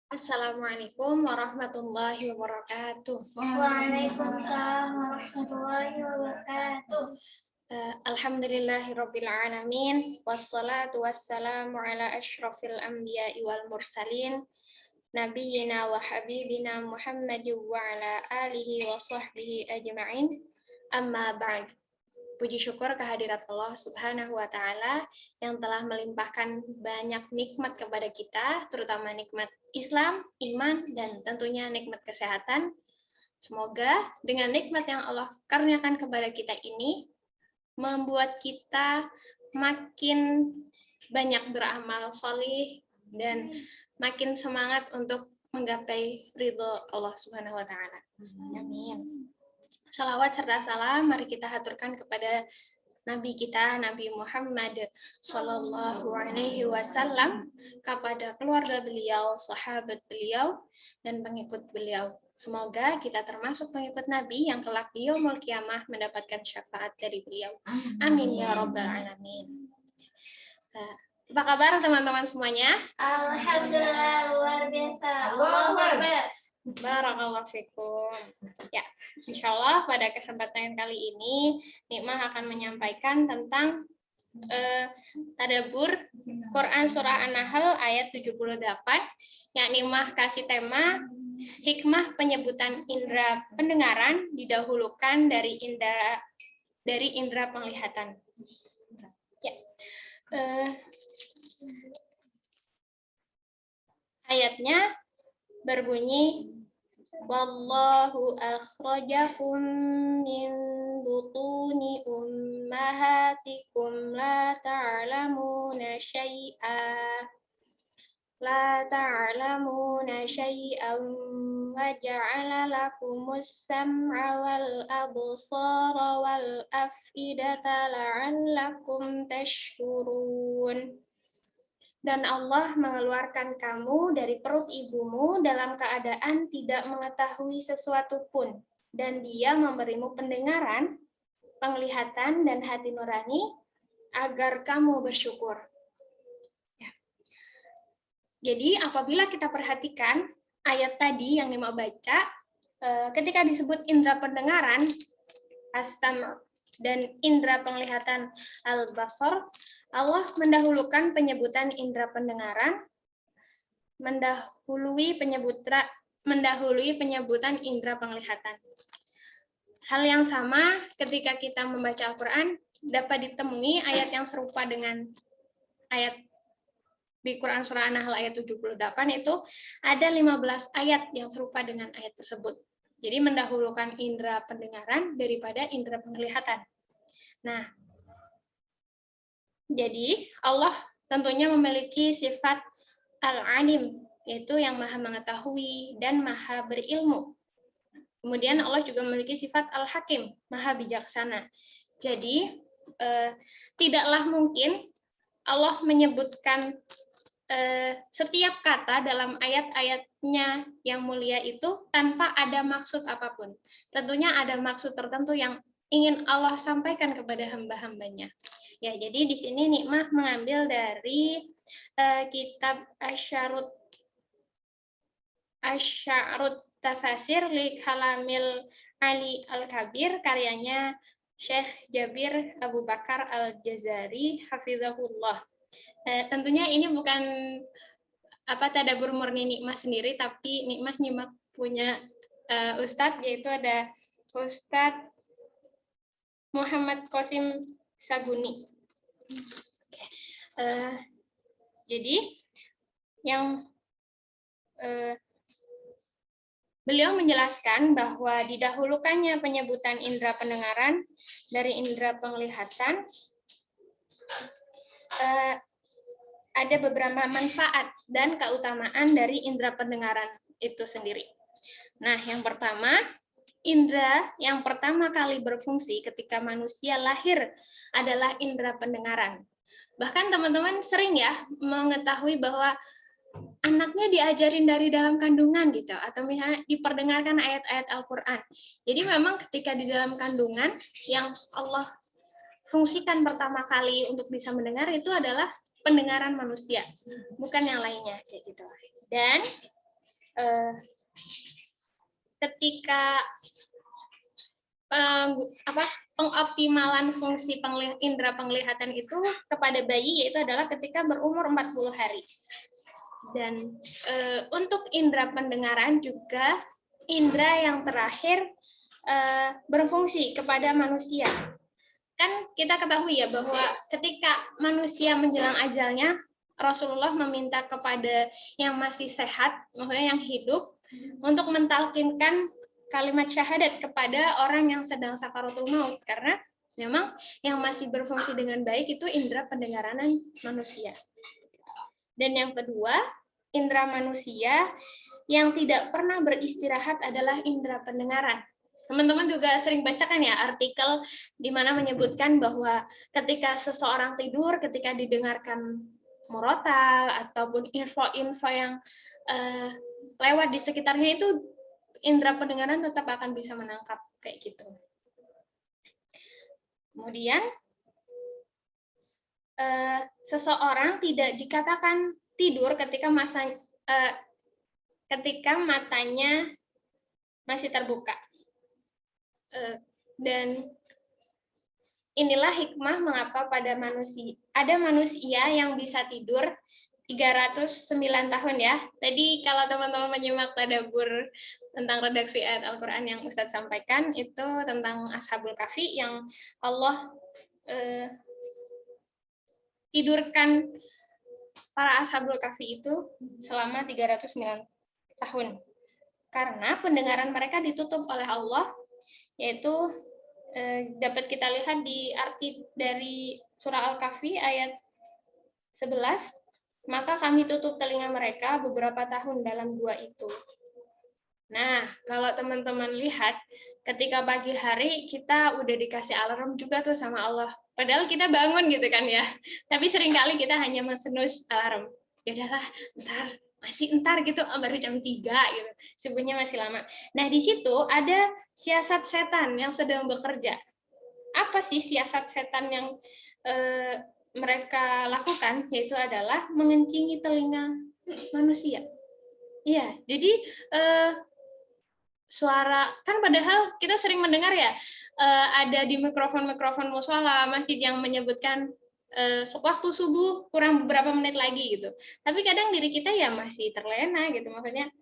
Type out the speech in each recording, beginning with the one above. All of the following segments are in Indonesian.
Assalamualaikum warahmatullahi wabarakatuh. Waalaikumsalam warahmatullahi wabarakatuh. Alhamdulillahirabbil alamin wassalatu wassalamu ala asyrafil anbiya'i wal mursalin nabiyyina wa habibina Muhammadin wa ala alihi wa sahbihi ajma'in. Amma ba'd. Puji syukur kehadirat Allah Subhanahu wa Ta'ala yang telah melimpahkan banyak nikmat kepada kita, terutama nikmat Islam, iman, dan tentunya nikmat kesehatan. Semoga dengan nikmat yang Allah karuniakan kepada kita ini membuat kita makin banyak beramal sholih dan makin semangat untuk menggapai ridho Allah Subhanahu wa Ta'ala. Amin. Salawat serta salam mari kita haturkan kepada Nabi kita, Nabi Muhammad Sallallahu Alaihi Wasallam, kepada keluarga beliau, sahabat beliau, dan pengikut beliau. Semoga kita termasuk pengikut Nabi yang kelak di yaumul kiamah mendapatkan syafaat dari beliau. Amin ya rabbal alamin. Apa kabar teman-teman semuanya? Alhamdulillah, luar biasa. Allahu Akbar. Barakallahu fikum. Ya, insya Allah pada kesempatan kali ini Nikmah akan menyampaikan tentang tadabbur Quran surah An-Nahl ayat 78 yang Nikmah kasih tema hikmah penyebutan indera pendengaran didahulukan dari indera penglihatan. Ya. Ayatnya berbunyi wallahu akhrajakum min butuni ummahatikum la ta'lamuna syai'an wa ja'ala lakumus sam'a wal absara wal af'idata la'allakum tashkurun. Dan Allah mengeluarkan kamu dari perut ibumu dalam keadaan tidak mengetahui sesuatu pun. Dan Dia memberimu pendengaran, penglihatan, dan hati nurani agar kamu bersyukur. Ya. Jadi apabila kita perhatikan ayat tadi yang Nima baca, ketika disebut indera pendengaran, as-sam' dan indera penglihatan al-basar, Allah mendahulukan penyebutan indera pendengaran, mendahului penyebutan indera penglihatan. Hal yang sama ketika kita membaca Al-Quran dapat ditemui ayat yang serupa dengan ayat di Quran surah An-Nahl ayat 78 itu ada 15 ayat yang serupa dengan ayat tersebut. Jadi mendahulukan indera pendengaran daripada indera penglihatan. Nah, jadi Allah tentunya memiliki sifat al-alim, yaitu yang maha mengetahui dan maha berilmu. Kemudian Allah juga memiliki sifat al-hakim, maha bijaksana. Jadi tidaklah mungkin Allah menyebutkan setiap kata dalam ayat-ayatnya yang mulia itu tanpa ada maksud apapun. Tentunya ada maksud tertentu yang ingin Allah sampaikan kepada hamba-hambanya. Ya, jadi di sini Nikmah mengambil dari kitab Asy'arut Tafasir li Kalamil Ali Al-Kabir karyanya Syekh Jabir Abu Bakar Al-Jazari hafizahullah. Tentunya ini bukan tadabbur murni Nikmah sendiri, tapi Nikmah nyimak punya ustadz, yaitu ada Ustadz Muhammad Qasim Saguni. Jadi yang beliau menjelaskan bahwa didahulukannya penyebutan indera pendengaran dari indera penglihatan ada beberapa manfaat dan keutamaan dari indera pendengaran itu sendiri. Nah, yang pertama, indera yang pertama kali berfungsi ketika manusia lahir adalah indera pendengaran. Bahkan teman-teman sering ya mengetahui bahwa anaknya diajarin dari dalam kandungan gitu, atau misalnya diperdengarkan ayat-ayat Al-Quran. Jadi memang ketika di dalam kandungan yang Allah fungsikan pertama kali untuk bisa mendengar itu adalah pendengaran manusia, bukan yang lainnya kayak gitu. Dan ketika pengoptimalan fungsi indera penglihatan itu kepada bayi yaitu adalah ketika berumur 40 hari. Dan untuk indera pendengaran juga indera yang terakhir berfungsi kepada manusia. Kan kita ketahui ya bahwa ketika manusia menjelang ajalnya, Rasulullah meminta kepada yang masih sehat, maksudnya yang hidup, untuk mentalkinkan kalimat syahadat kepada orang yang sedang sakaratul maut, karena memang yang masih berfungsi dengan baik itu indera pendengaran manusia. Dan yang kedua, indera manusia yang tidak pernah beristirahat adalah indera pendengaran. Teman-teman juga sering baca kan ya artikel di mana menyebutkan bahwa ketika seseorang tidur, ketika didengarkan murotal ataupun info-info yang lewat di sekitarnya itu indera pendengaran tetap akan bisa menangkap kayak gitu. Kemudian seseorang tidak dikatakan tidur ketika matanya masih terbuka. Dan inilah hikmah mengapa ada manusia yang bisa tidur 309 tahun ya. Tadi kalau teman-teman menyimak tadabbur tentang redaksi ayat Al-Quran yang Ustadz sampaikan, itu tentang Ashabul Kahfi yang Allah tidurkan para Ashabul Kahfi itu selama 309 tahun. Karena pendengaran mereka ditutup oleh Allah, yaitu dapat kita lihat di arti dari surah Al-Kahfi ayat 11, maka kami tutup telinga mereka beberapa tahun dalam gua itu. Nah, kalau teman-teman lihat, ketika pagi hari kita udah dikasih alarm juga tuh sama Allah. Padahal kita bangun gitu kan ya. Tapi seringkali kita hanya mensenus alarm. Ya udahlah, entar gitu, baru jam 3 gitu. Subuhnya masih lama. Nah, di situ ada siasat setan yang sedang bekerja. Apa sih siasat setan yang mereka lakukan? Yaitu adalah mengencingi telinga manusia. Iya, jadi suara kan padahal kita sering mendengar ya ada di mikrofon mushola masjid yang menyebutkan waktu subuh kurang beberapa menit lagi gitu. Tapi kadang diri kita ya masih terlena gitu, maksudnya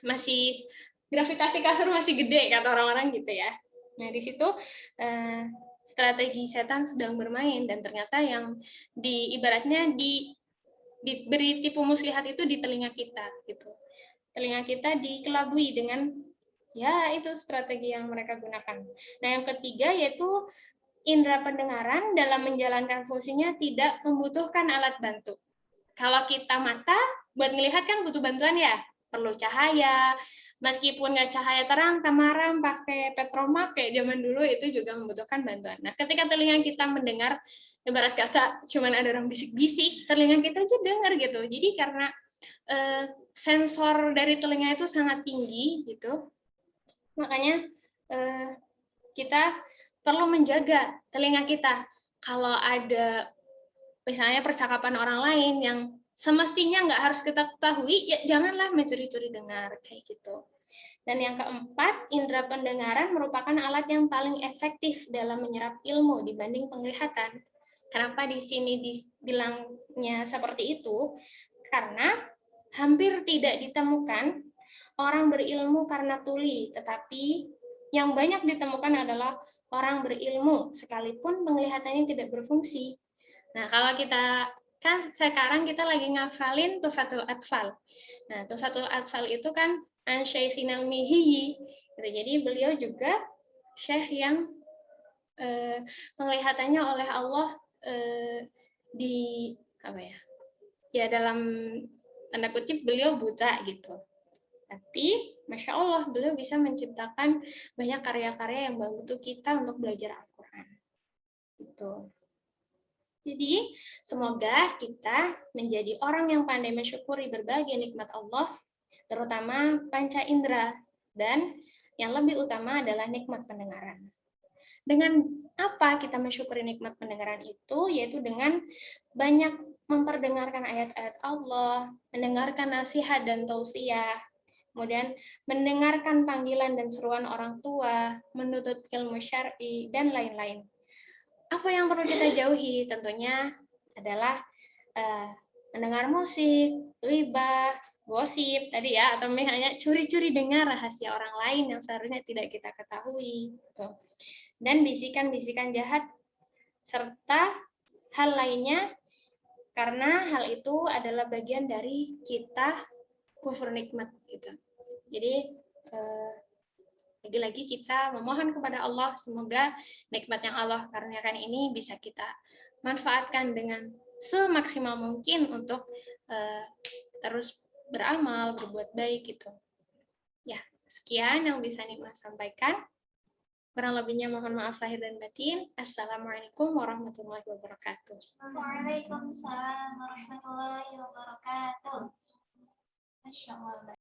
masih gravitasi kasur masih gede kata orang-orang gitu ya. Nah di situ strategi setan sedang bermain dan ternyata yang ibaratnya diberi tipu muslihat itu di telinga kita gitu. Telinga kita dikelabui dengan ya itu strategi yang mereka gunakan. Nah yang ketiga yaitu indera pendengaran dalam menjalankan fungsinya tidak membutuhkan alat bantu. Kalau kita mata buat melihat kan butuh bantuan ya, perlu cahaya. Meskipun nggak cahaya terang, tamaram pakai petromak kayak zaman dulu itu juga membutuhkan bantuan. Nah ketika telinga kita mendengar, ibarat kata cuman ada orang bisik-bisik, telinga kita aja dengar gitu. Jadi karena sensor dari telinga itu sangat tinggi gitu, makanya kita perlu menjaga telinga kita. Kalau ada misalnya percakapan orang lain yang semestinya nggak harus kita ketahui, ya janganlah mencuri-curi dengar kayak gitu. Dan yang keempat, indera pendengaran merupakan alat yang paling efektif dalam menyerap ilmu dibanding penglihatan. Kenapa di sini dibilangnya seperti itu? Karena hampir tidak ditemukan orang berilmu karena tuli, tetapi yang banyak ditemukan adalah orang berilmu sekalipun penglihatannya tidak berfungsi. Nah, kalau kita kan sekarang kita lagi ngafalin Tuhfatul Atfal. Nah, Tuhfatul Atfal itu kan Syaikhina Al-Mihiyi. Jadi beliau juga syekh yang penglihatannya oleh Allah di apa ya? Ya dalam tanda kutip beliau buta gitu. Tapi Masya Allah beliau bisa menciptakan banyak karya-karya yang membantu kita untuk belajar Al-Quran. Gitu. Jadi semoga kita menjadi orang yang pandai mensyukuri berbagai nikmat Allah, terutama panca indera, dan yang lebih utama adalah nikmat pendengaran. Dengan apa kita mensyukuri nikmat pendengaran itu? Yaitu dengan banyak memperdengarkan ayat-ayat Allah, mendengarkan nasihat dan tausiah, kemudian mendengarkan panggilan dan seruan orang tua, menuntut ilmu syar'i, dan lain-lain. Apa yang perlu kita jauhi? Tentunya adalah mendengar musik, ghibah, gosip tadi ya, atau misalnya curi-curi dengar rahasia orang lain yang seharusnya tidak kita ketahui. Gitu. Dan bisikan-bisikan jahat serta hal lainnya, karena hal itu adalah bagian dari kita kufur nikmat gitu. Jadi lagi-lagi kita memohon kepada Allah semoga nikmat yang Allah karuniakan ini bisa kita manfaatkan dengan semaksimal mungkin untuk terus beramal, berbuat baik gitu. Ya, sekian yang bisa Nikmah sampaikan. Kurang lebihnya mohon maaf lahir dan batin. Assalamualaikum warahmatullahi wabarakatuh. Waalaikumsalam warahmatullahi wabarakatuh. Masya Allah.